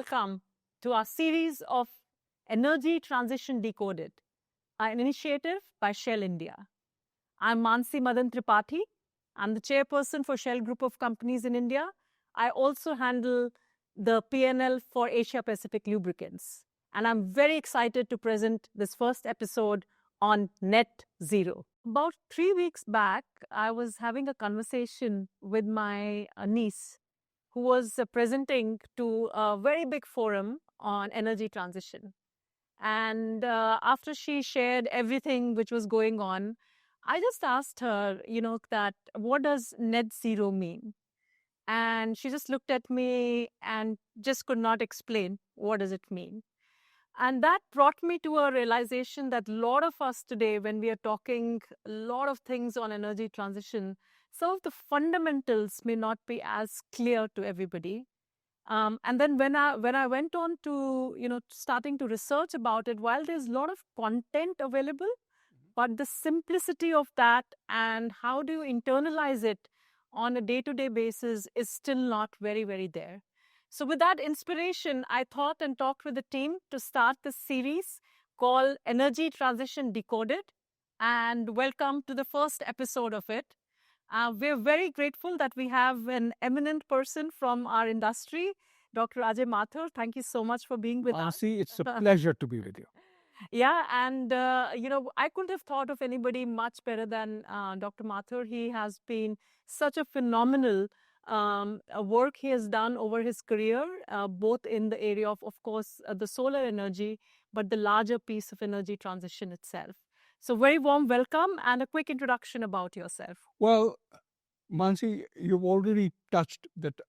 welcome to our series of Energy Transition Decoded, an initiative by Shell India. I'm Mansi Madan Tripathy. I'm the chairperson for Shell Group of Companies in India. I also handle the P&L for Asia Pacific Lubricants. And I'm very excited to present this first episode on net zero. About 3 weeks back, I was having a conversation with my niece who was presenting to a very big forum on energy transition. And after she shared everything which was going on, I just asked her, that what does net zero mean? And she just looked at me and just could not explain what does it mean. And that brought me to a realization that a lot of us today, when we are talking a lot of things on energy transition, some of the fundamentals may not be as clear to everybody. And then when I went on to starting to research about it, while there's a lot of content available, but the simplicity of that and how do you internalize it on a day-to-day basis is still not very, very there. So with that inspiration, I thought and talked with the team to start this series called Energy Transition Decoded, and welcome to the first episode of it. We're very grateful that we have an eminent person from our industry, Dr. Ajay Mathur. Thank you so much for being with us. Mansi, it's a pleasure to be with you. Yeah, and I couldn't have thought of anybody much better than Dr. Mathur. He has been such a phenomenal work he has done over his career, both in the area of course, the solar energy, but the larger piece of energy transition itself. So very warm welcome and a quick introduction about yourself. Well, Mansi, you've already touched that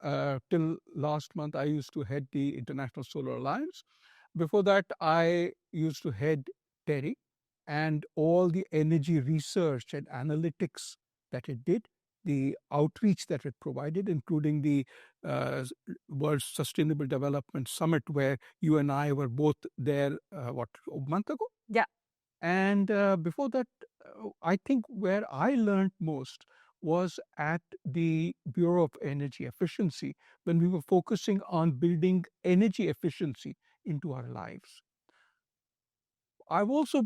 till last month, I used to head the International Solar Alliance. Before that, I used to head TERI and all the energy research and analytics that it did, the outreach that it provided, including the World Sustainable Development Summit, where you and I were both there, a month ago? Yeah. And before that, I think where I learned most was at the Bureau of Energy Efficiency when we were focusing on building energy efficiency into our lives. I've also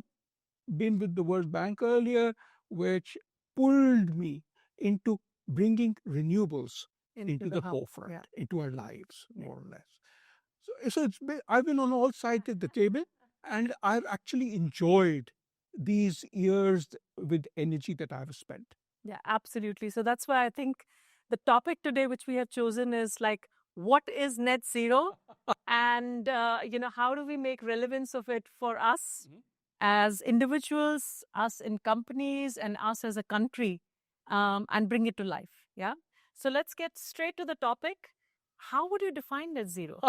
been with the World Bank earlier, which pulled me into bringing renewables into the forefront, into our lives, more or less. So I've been on all sides of the table, and I've actually enjoyed these years with energy that I've spent. Yeah, absolutely. So that's why I think the topic today, which we have chosen, is like, what is net zero? And, how do we make relevance of it for us as individuals, us in companies, and us as a country, and bring it to life? Yeah. So let's get straight to the topic. How would you define net zero?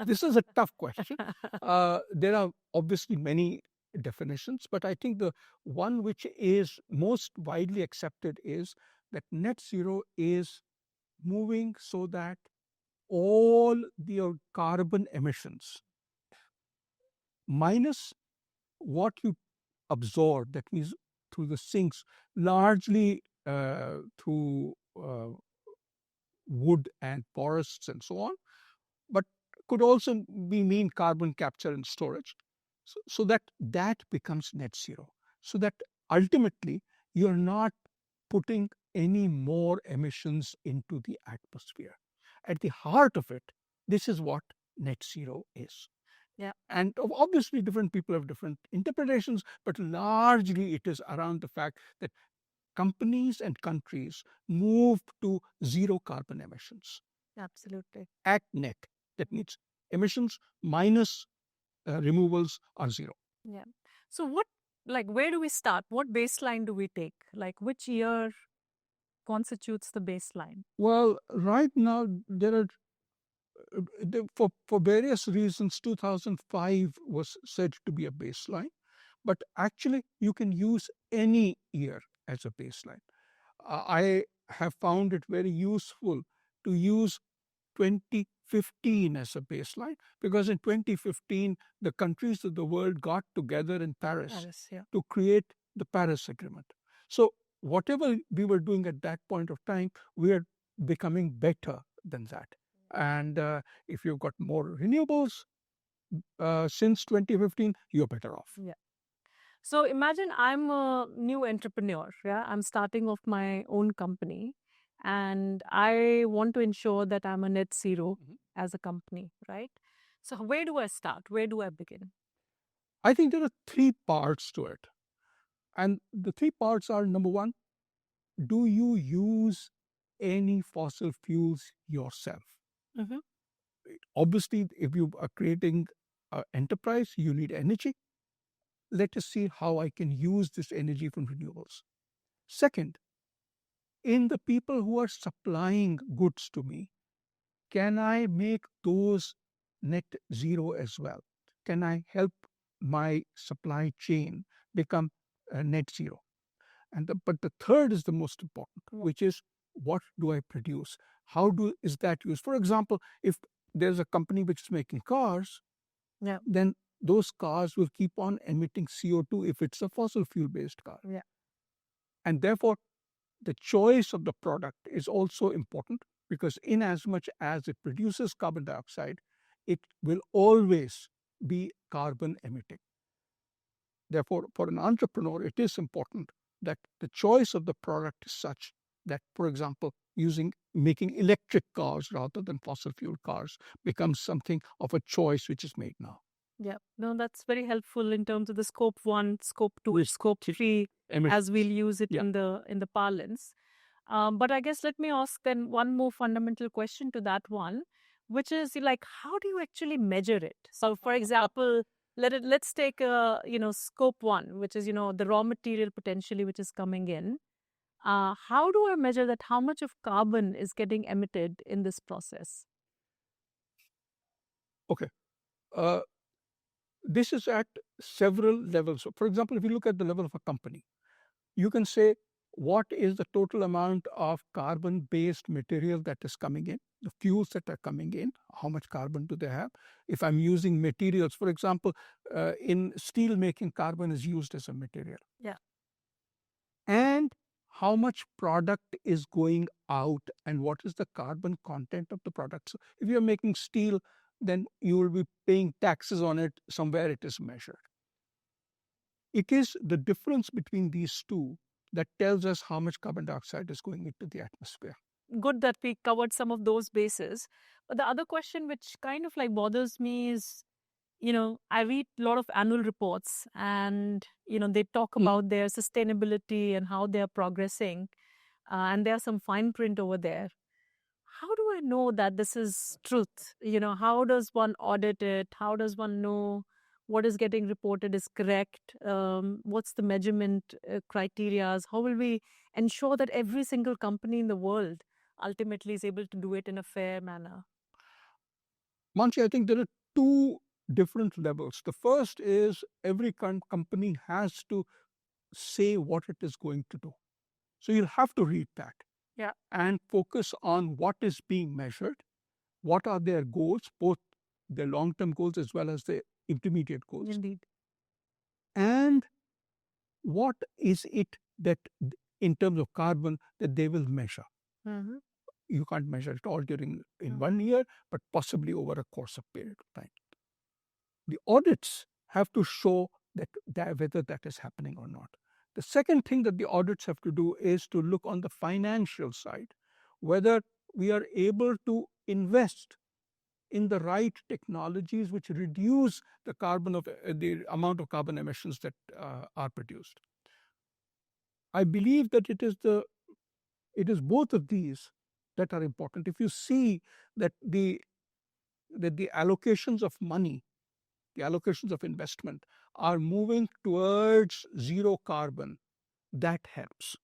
This is a tough question. There are obviously many definitions, but I think the one which is most widely accepted is that net zero is moving so that all the carbon emissions minus what you absorb, that means through the sinks, largely through wood and forests and so on, but could also mean carbon capture and storage, so that becomes net zero, so that ultimately you're not putting any more emissions into the atmosphere. At the heart of it, this is what net zero is. Yeah. And obviously different people have different interpretations, but largely it is around the fact that companies and countries move to zero carbon emissions. Absolutely. At net. That means emissions minus removals are zero. Yeah. So where do we start? What baseline do we take? Like which year constitutes the baseline? Well, right now there are for various reasons 2005 was said to be a baseline, but actually you can use any year as a baseline. I have found it very useful to use 2015 as a baseline, because in 2015 the countries of the world got together in Paris to create the Paris Agreement. So whatever we were doing at that point of time, we are becoming better than that. And if you've got more renewables since 2015, you're better off. Yeah. So imagine I'm a new entrepreneur. Yeah, I'm starting off my own company, and I want to ensure that I'm a net zero as a company, right? So where do I start? Where do I begin? I think there are three parts to it. And the three parts are: number one, do you use any fossil fuels yourself? Mm-hmm. Obviously, if you are creating an enterprise, you need energy. Let us see how I can use this energy from renewables. Second, in the people who are supplying goods to me, can I make those net zero as well? Can I help my supply chain become net zero? But the third is the most important, which is, what do I produce? How is that used? For example, if there's a company which is making cars, Yeah. then those cars will keep on emitting CO2 if it's a fossil fuel based car. Yeah. And therefore, the choice of the product is also important, because in as much as it produces carbon dioxide, it will always be carbon emitting. Therefore, for an entrepreneur, it is important that the choice of the product is such that, for example, making electric cars rather than fossil fuel cars becomes something of a choice which is made now. Yeah, no, that's very helpful in terms of the scope 1, scope 2, scope 3, as we'll use it in the parlance. But I guess let me ask then one more fundamental question to that one, which is like, how do you actually measure it? So, for example, let's take scope 1, which is the raw material potentially which is coming in. How do I measure that? How much of carbon is getting emitted in this process? Okay. Uh, this is at several levels. So, for example, if you look at the level of a company, you can say, what is the total amount of carbon based material that is coming in, the fuels that are coming in, how much carbon do they have? If I'm using materials, for example, in steel making, carbon is used as a material. Yeah. And how much product is going out, and what is the carbon content of the product. So if you're making steel, then you will be paying taxes on it, somewhere it is measured. It is the difference between these two that tells us how much carbon dioxide is going into the atmosphere. Good that we covered some of those bases. But the other question which kind of like bothers me is, I read a lot of annual reports, and, they talk about their sustainability and how they're progressing. And there's some fine print over there. How do I know that this is truth? How does one audit it? How does one know what is getting reported is correct? What's the measurement criteria? How will we ensure that every single company in the world ultimately is able to do it in a fair manner? Mansi, I think there are two different levels. The first is every company has to say what it is going to do. So you'll have to read that. Yeah. And focus on what is being measured, what are their goals, both their long term goals as well as their intermediate goals. Indeed. And what is it that, in terms of carbon, that they will measure. Mm-hmm. You can't measure it all in 1 year, but possibly over a course of period of time. The audits have to show that whether that is happening or not. The second thing that the audits have to do is to look on the financial side, whether we are able to invest in the right technologies which reduce the amount of carbon emissions that are produced. I believe that it is both of these that are important. If you see that the allocations of money, the allocations of investment are moving towards zero carbon, that helps.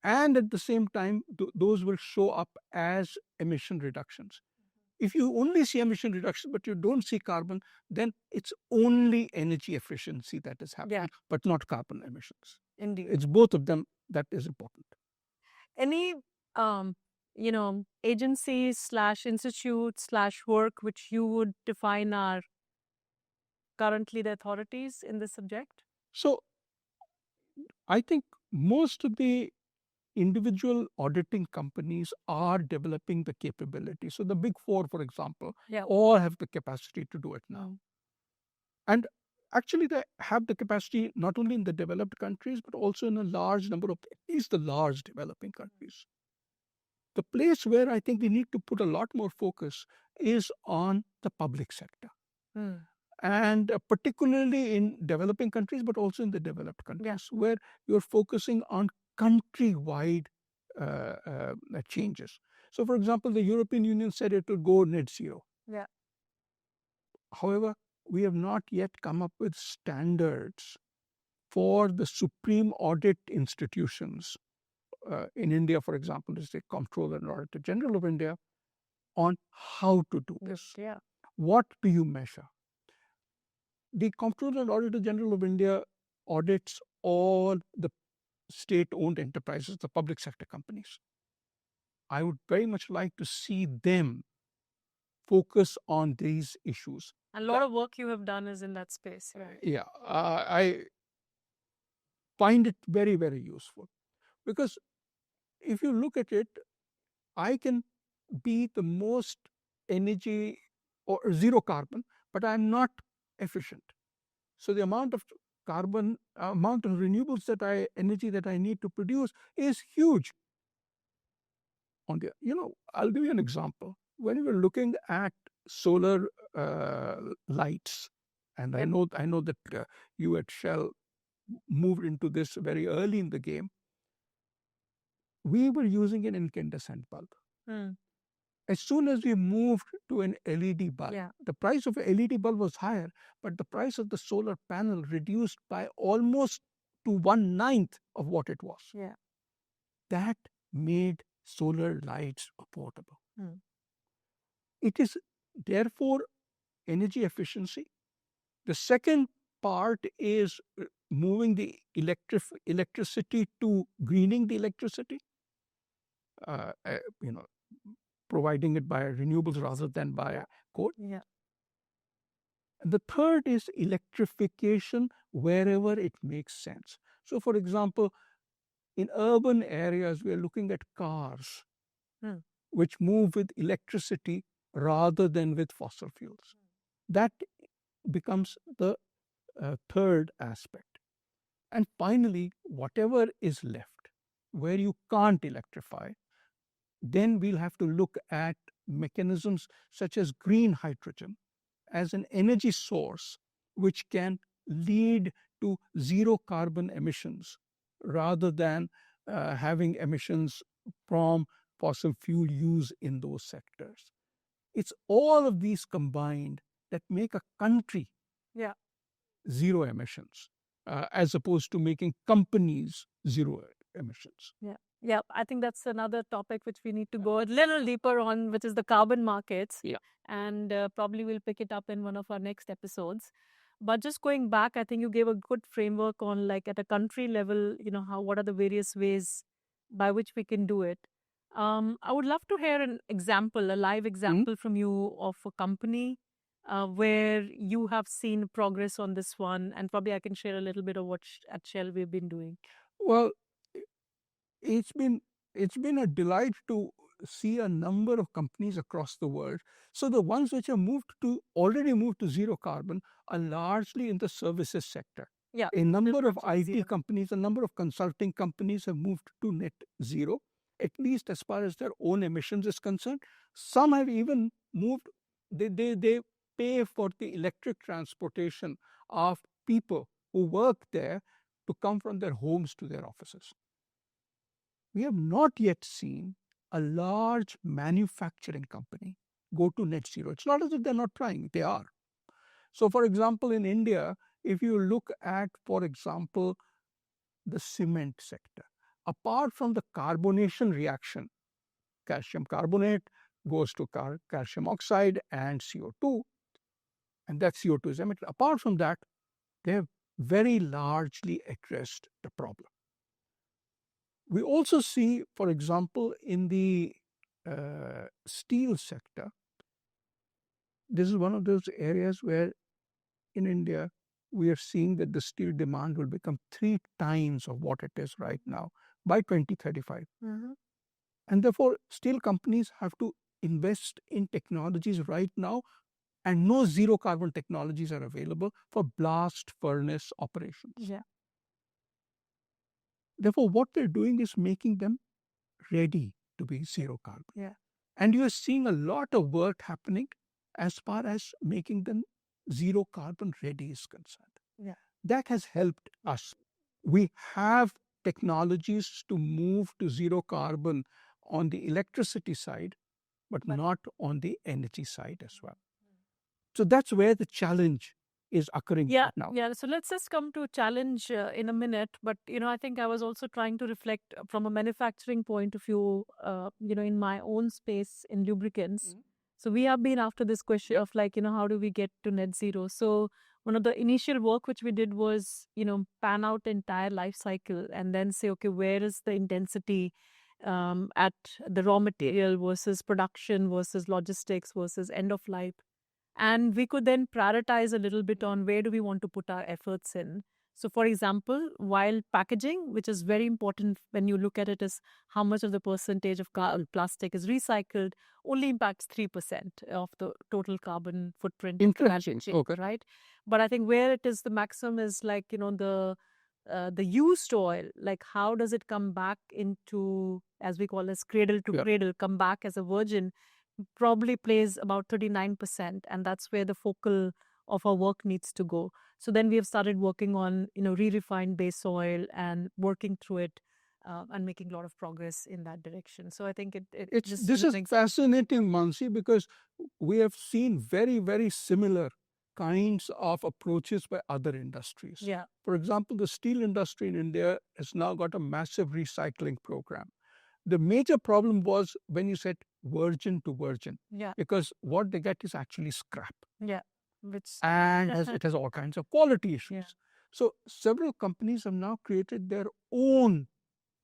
And at the same time, those will show up as emission reductions. If you only see emission reduction but you don't see carbon, then it's only energy efficiency that is happening, but not carbon emissions. Indeed. It's both of them that is important. Any agencies slash institutes slash work which you would define are currently the authorities in this subject? So I think most of the individual auditing companies are developing the capability. So the big four, for example, all have the capacity to do it now. And actually, they have the capacity not only in the developed countries, but also in a large number of, at least the large developing countries. The place where I think we need to put a lot more focus is on the public sector. And particularly in developing countries, but also in the developed countries, where you're focusing on countrywide changes. So, for example, the European Union said it will go net zero. However, we have not yet come up with standards for the supreme audit institutions. In India, for example, is the Comptroller and Auditor General of India, on how to do this. What do you measure? The Comptroller and Auditor General of India audits all the state-owned enterprises, the public sector companies. I would very much like to see them focus on these issues. A lot of work you have done is in that space. Yeah, I find it very, very useful, because if you look at it, I can be the most energy or zero carbon, but I'm not efficient. So the amount of amount of renewables energy that I need to produce is huge. I'll give you an example. When you were looking at solar lights, and I know that you at Shell moved into this very early in the game. We were using an incandescent bulb. As soon as we moved to an LED bulb, the price of an LED bulb was higher, but the price of the solar panel reduced by almost to 1/9 of what it was. That made solar lights affordable. It is therefore energy efficiency. The second part is moving the electricity to greening the electricity. Providing it by renewables rather than by coal. And the third is electrification wherever it makes sense. So, for example, in urban areas, we are looking at cars which move with electricity rather than with fossil fuels. That becomes the third aspect. And finally, whatever is left, where you can't electrify, then we'll have to look at mechanisms such as green hydrogen as an energy source which can lead to zero carbon emissions rather than having emissions from fossil fuel use in those sectors. It's all of these combined that make a country zero emissions, as opposed to making companies zero emissions. Yeah, I think that's another topic which we need to go a little deeper on, which is the carbon markets. And probably we'll pick it up in one of our next episodes. But just going back, I think you gave a good framework on, like, at a country level, what are the various ways by which we can do it. I would love to hear an example, a live example from you of a company where you have seen progress on this one, and probably I can share a little bit of what at Shell we've been doing. Well, it's been a delight to see a number of companies across the world. So the ones which have already moved to zero carbon are largely in the services sector. A number of IT companies, a number of consulting companies have moved to net zero, at least as far as their own emissions is concerned. Some have even moved, they pay for the electric transportation of people who work there to come from their homes to their offices. We have not yet seen a large manufacturing company go to net zero. It's not as if they're not trying, they are. So, for example, in India, if you look at, for example, the cement sector, apart from the carbonation reaction, calcium carbonate goes to calcium oxide and CO2, and that CO2 is emitted. Apart from that, they have very largely addressed the problem. We also see, for example, in the steel sector, this is one of those areas where in India, we are seeing that the steel demand will become 3 times of what it is right now by 2035. Mm-hmm. And therefore, steel companies have to invest in technologies right now, and no zero carbon technologies are available for blast furnace operations. Yeah. Therefore, what they're doing is making them ready to be zero carbon. Yeah. And you're seeing a lot of work happening as far as making them zero carbon ready is concerned. Yeah. That has helped us. We have technologies to move to zero carbon on the electricity side, but not on the energy side as well. So that's where the challenge is occurring Yeah, right now. yeah. So let's just come to challenge in a minute. But I think I was also trying to reflect from a manufacturing point of view. In my own space in lubricants. So we have been after this question of like, how do we get to net zero? So one of the initial work which we did was, pan out the entire life cycle and then say, okay, where is the intensity at the raw material versus production versus logistics versus end of life. And we could then prioritize a little bit on where do we want to put our efforts in. So for example, while packaging, which is very important when you look at it, is how much of the percentage of plastic is recycled, only impacts 3% of the total carbon footprint of the Interesting. packaging, Okay. right? But I think where it is the maximum is like, the used oil, like how does it come back into, as we call as cradle to cradle, come back as a virgin, probably plays about 39%, and that's where the focal of our work needs to go. So then we have started working on re-refined base oil and working through it and making a lot of progress in that direction. So I think This is fascinating, Mansi, because we have seen very, very similar kinds of approaches by other industries. Yeah. For example, the steel industry in India has now got a massive recycling program. The major problem was when you said virgin to virgin, because what they get is actually scrap. Yeah. And it has all kinds of quality issues. So several companies have now created their own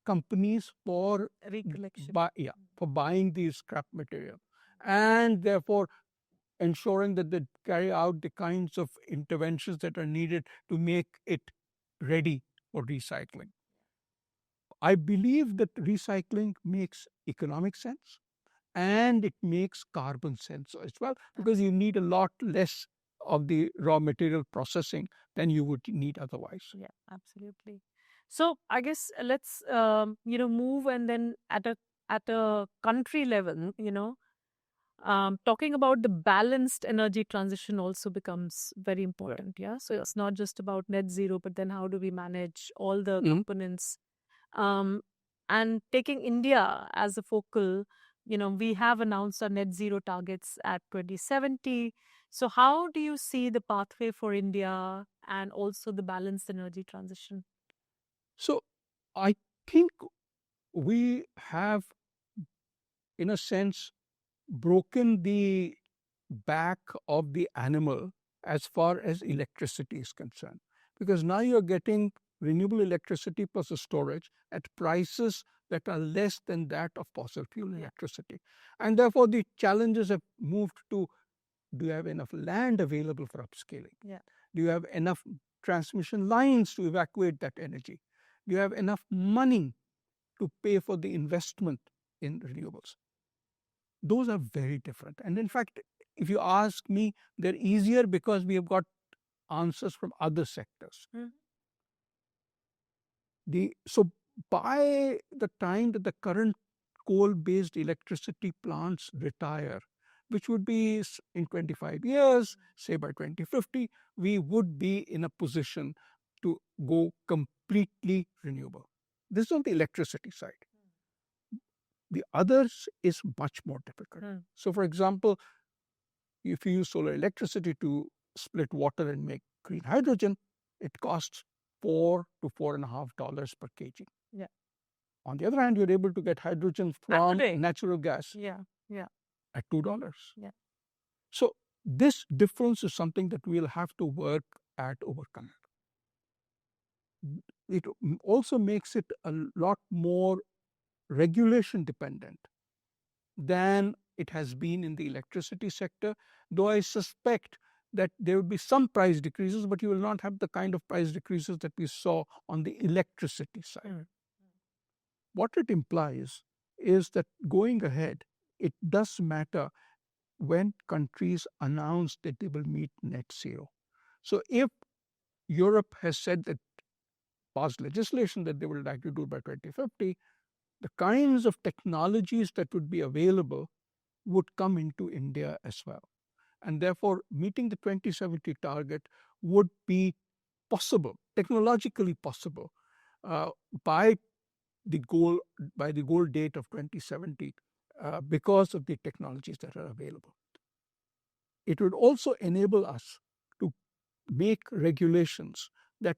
companies for recollection. For buying these scrap material, and therefore ensuring that they carry out the kinds of interventions that are needed to make it ready for recycling. I believe that recycling makes economic sense and it makes carbon sense as well, because you need a lot less of the raw material processing than you would need otherwise. Yeah, absolutely. So I guess let's move, and then at a country level, talking about the balanced energy transition also becomes very important. Yeah, so it's not just about net zero, but then how do we manage all the components? And taking India as a focal, we have announced our net zero targets at 2070. So how do you see the pathway for India and also the balanced energy transition? So I think we have, in a sense, broken the back of the animal as far as electricity is concerned. Because now you're getting renewable electricity plus a storage at prices that are less than that of fossil fuel electricity. And therefore, the challenges have moved to, do you have enough land available for upscaling? Do you have enough transmission lines to evacuate that energy? Do you have enough money to pay for the investment in renewables? Those are very different. And in fact, if you ask me, they're easier because we have got answers from other sectors. So by the time that the current coal-based electricity plants retire, which would be in 25 years, say by 2050, we would be in a position to go completely renewable. This is on the electricity side. The others is much more difficult. So, for example, if you use solar electricity to split water and make green hydrogen, it costs $4 to $4.50 per kg. On the other hand, you're able to get hydrogen from natural gas at $2. So this difference is something that we'll have to work at overcoming. It also makes it a lot more regulation dependent than it has been in the electricity sector, though I suspect that there will be some price decreases, but you will not have the kind of price decreases that we saw on the electricity side. What it implies is that going ahead, it does matter when countries announce that they will meet net zero. So if Europe has said that, passed legislation that they would like to do by 2050, the kinds of technologies that would be available would come into India as well. And therefore, meeting the 2070 target would be possible, technologically possible, uh, by the goal by the goal date of 2070, because of the technologies that are available. It would also enable us to make regulations that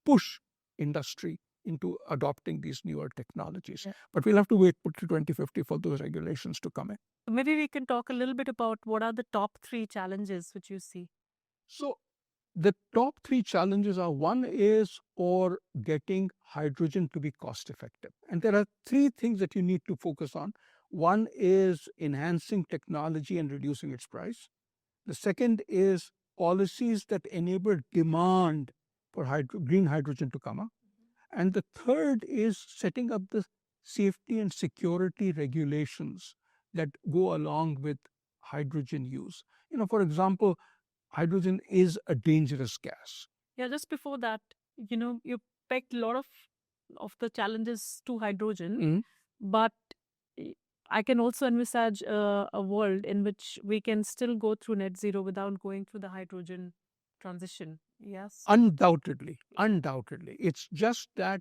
push industry into adopting these newer technologies. Yeah. But we'll have to wait to 2050 for those regulations to come in. Maybe we can talk a little bit about what are the top 3 challenges which you see. So the top 3 challenges are: one is for getting hydrogen to be cost effective. And there are 3 things that you need to focus on. One is enhancing technology and reducing its price. The second is policies that enable demand for green hydrogen to come up. And the third is setting up the safety and security regulations that go along with hydrogen use. For example, hydrogen is a dangerous gas. Yeah, just before that, you pegged a lot of the challenges to hydrogen, but I can also envisage a world in which we can still go through net zero without going through the hydrogen transition. Yes. Undoubtedly, undoubtedly. It's just that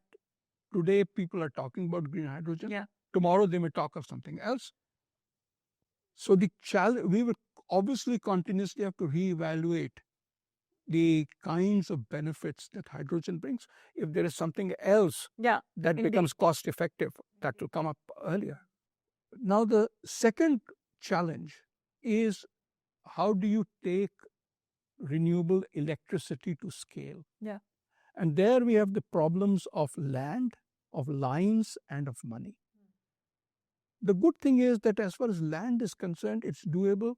today people are talking about green hydrogen. Yeah. Tomorrow they may talk of something else. So the challenge, we will obviously continuously have to reevaluate the kinds of benefits that hydrogen brings. If there is something else Yeah. that Indeed. becomes cost effective, that will come up earlier. Now, the second challenge is, how do you take renewable electricity to scale? Yeah. And there we have the problems of land, of lines, and of money. The good thing is that as far as land is concerned, it's doable.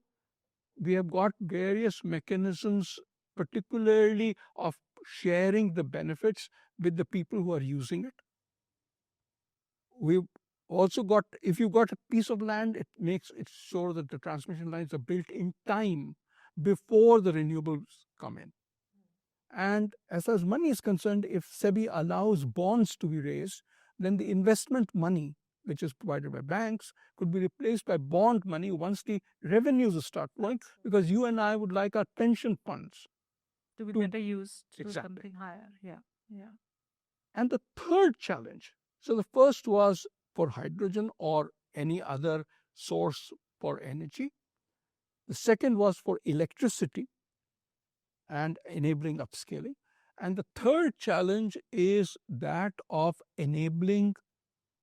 We have got various mechanisms, particularly of sharing the benefits with the people who are using it. We've also got, if you've got a piece of land, it makes it sure that the transmission lines are built in time before the renewables come in. And as far as money is concerned, if SEBI allows bonds to be raised, then the investment money, which is provided by banks, could be replaced by bond money once the revenues start flowing, because you and I would like our pension funds To be to- better used to Exactly. something higher. Yeah. Yeah. And the third challenge, so the first was for hydrogen or any other source for energy. The second was for electricity and enabling upscaling. And the third challenge is that of enabling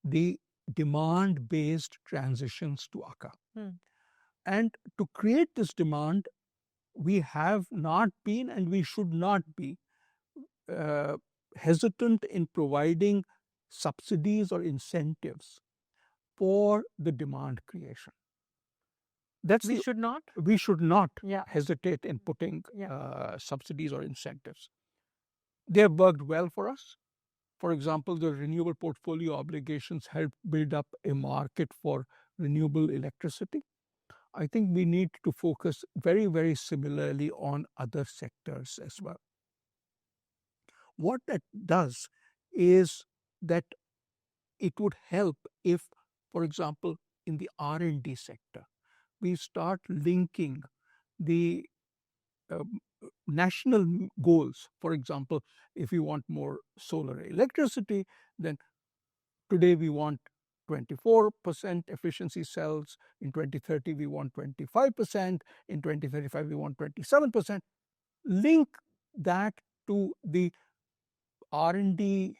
the demand-based transitions to occur. And to create this demand, we have not been and we should not be hesitant in providing subsidies or incentives for the demand creation. We should not. We should not Yeah. hesitate in putting Yeah. subsidies or incentives. They have worked well for us. For example, the renewable portfolio obligations help build up a market for renewable electricity. I think we need to focus very, very similarly on other sectors as well. What that does is that it would help if, for example, in the R&D sector, we start linking the national goals. For example, if we want more solar electricity, then today we want 24% efficiency cells. In 2030, we want 25%. In 2035, we want 27%. Link that to the R&D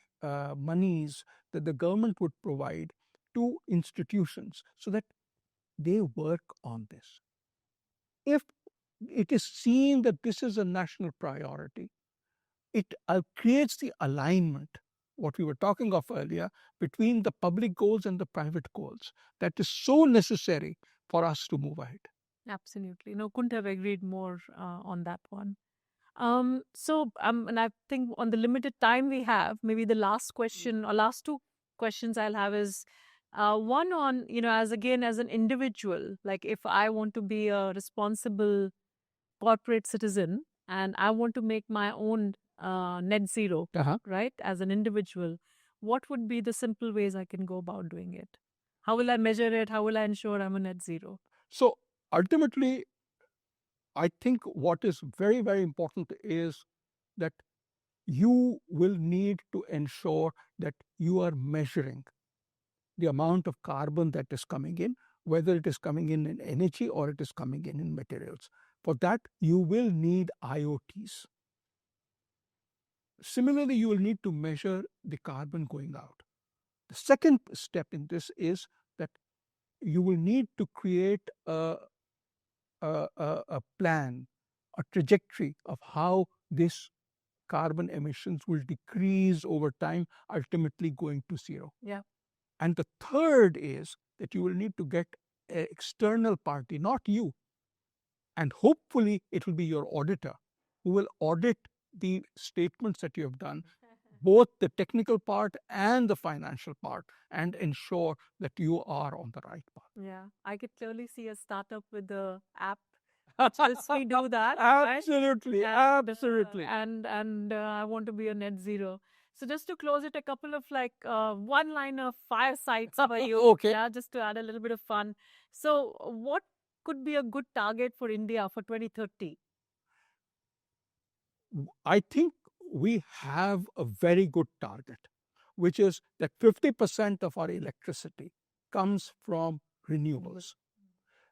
monies that the government would provide to institutions so that they work on this. If it is seen that this is a national priority, it creates the alignment, what we were talking of earlier, between the public goals and the private goals that is so necessary for us to move ahead. Absolutely. No, couldn't have agreed more on that one. And I think on the limited time we have, maybe the last question or last two questions I'll have is one on, as an individual, like if I want to be a responsible corporate citizen and I want to make my own net zero, right, as an individual, what would be the simple ways I can go about doing it? How will I measure it? How will I ensure I'm a net zero? So ultimately, I think what is very, very important is that you will need to ensure that you are measuring the amount of carbon that is coming in, whether it is coming in energy or it is coming in materials. For that, you will need IoTs. Similarly, you will need to measure the carbon going out. The second step in this is that you will need to create a plan, a trajectory of how this carbon emissions will decrease over time, ultimately going to zero. Yeah. And the third is that you will need to get an external party, not you, and hopefully it will be your auditor who will audit the statements that you have done, both the technical part and the financial part, and ensure that you are on the right path. Yeah, I could clearly see a startup with the app which helps me do that. Right? Absolutely, absolutely. And I want to be a net zero. So just to close it, a couple of like one-liner firesides for you. Okay. Yeah, just to add a little bit of fun. So what could be a good target for India for 2030? I think we have a very good target, which is that 50% of our electricity comes from renewables.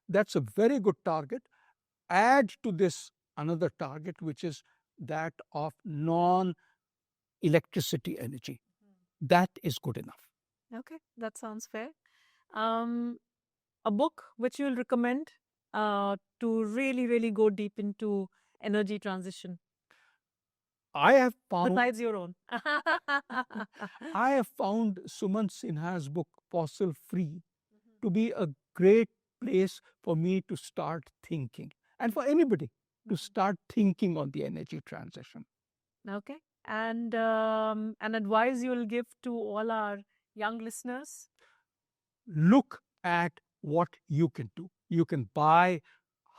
That's a very good target. Add to this another target, which is that of non electricity energy. That is good enough. Okay, that sounds fair. A book which you'll recommend to really, really go deep into energy transition? I have found Besides your own. I have found Suman Sinha's book Fossil Free to be a great place for me to start thinking, and for anybody to start thinking on the energy transition. Okay. And an advice you'll give to all our young listeners? Look at what you can do. You can buy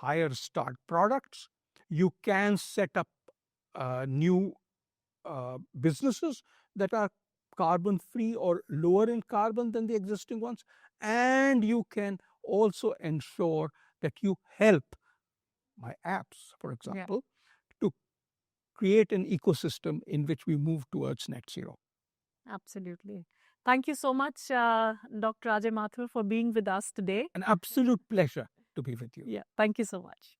higher start products. You can set up new businesses that are carbon free or lower in carbon than the existing ones. And you can also ensure that you help my apps, for example, to create an ecosystem in which we move towards net zero. Absolutely. Thank you so much, Dr. Ajay Mathur, for being with us today. An absolute pleasure to be with you. Yeah, thank you so much.